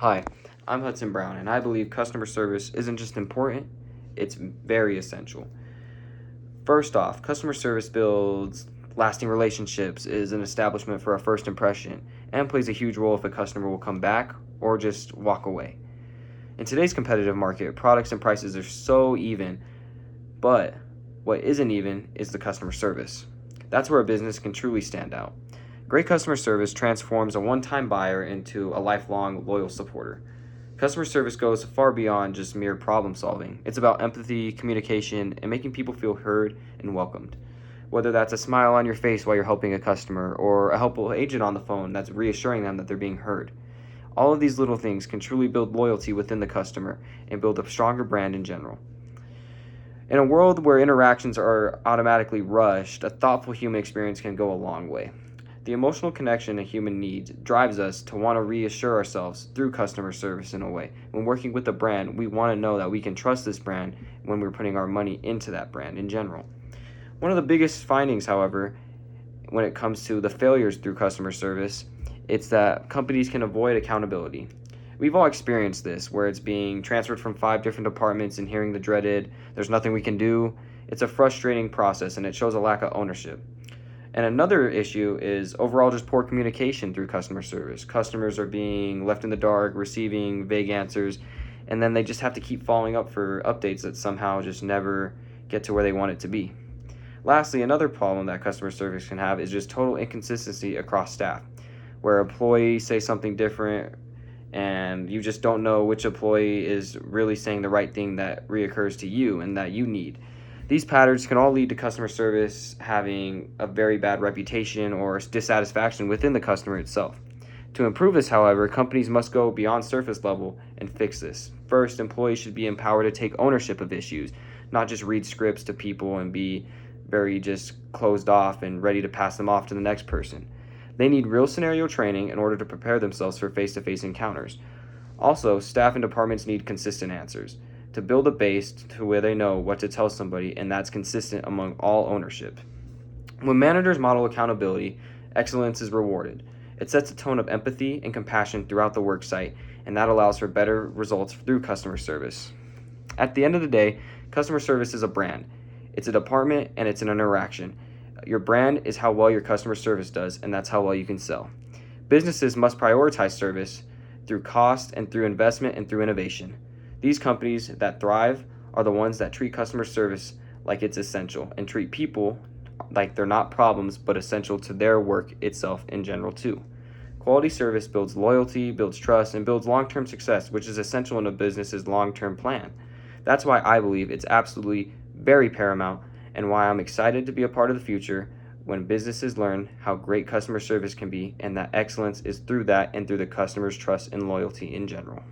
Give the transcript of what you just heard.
Hi, I'm Hudson Brown, and I believe customer service isn't just important, it's very essential. First off, customer service builds lasting relationships, is an establishment for a first impression, and plays a huge role if a customer will come back or just walk away. In today's competitive market, products and prices are so even, but what isn't even is the customer service. That's where a business can truly stand out. Great customer service transforms a one time buyer into a lifelong loyal supporter. Customer service goes far beyond just mere problem solving. It's about empathy, communication, and making people feel heard and welcomed. Whether that's a smile on your face while you're helping a customer or a helpful agent on the phone that's reassuring them that they're being heard. All of these little things can truly build loyalty within the customer and build a stronger brand in general. In a world where interactions are automatically rushed, a thoughtful human experience can go a long way. The emotional connection a human needs drives us to want to reassure ourselves through customer service in a way. When working with a brand, we want to know that we can trust this brand when we're putting our money into that brand in general. One of the biggest findings, however, when it comes to the failures through customer service, it's that companies can avoid accountability. We've all experienced this, where it's being transferred from 5 different departments and hearing the dreaded, there's nothing we can do. It's a frustrating process and it shows a lack of ownership. And another issue is overall just poor communication through customer service. Customers are being left in the dark, receiving vague answers, and then they just have to keep following up for updates that somehow just never get to where they want it to be. Lastly, another problem that customer service can have is just total inconsistency across staff, where employees say something different and you just don't know which employee is really saying the right thing that reoccurs to you and that you need. These patterns can all lead to customer service having a very bad reputation or dissatisfaction within the customer itself. To improve this, however, companies must go beyond surface level and fix this. First, employees should be empowered to take ownership of issues, not just read scripts to people and be very just closed off and ready to pass them off to the next person. They need real scenario training in order to prepare themselves for face-to-face encounters. Also, staff and departments need consistent answers to build a base to where they know what to tell somebody, and that's consistent among all ownership. When managers model accountability, excellence is rewarded. It sets a tone of empathy and compassion throughout the worksite, and that allows for better results through customer service. At the end of the day, customer service is a brand. It's a department and it's an interaction. Your brand is how well your customer service does, and that's how well you can sell. Businesses must prioritize service through cost and through investment and through innovation. These companies that thrive are the ones that treat customer service like it's essential and treat people like they're not problems but essential to their work itself in general too. Quality service builds loyalty, builds trust, and builds long-term success, which is essential in a business's long-term plan. That's why I believe it's absolutely very paramount and why I'm excited to be a part of the future when businesses learn how great customer service can be and that excellence is through that and through the customer's trust and loyalty in general.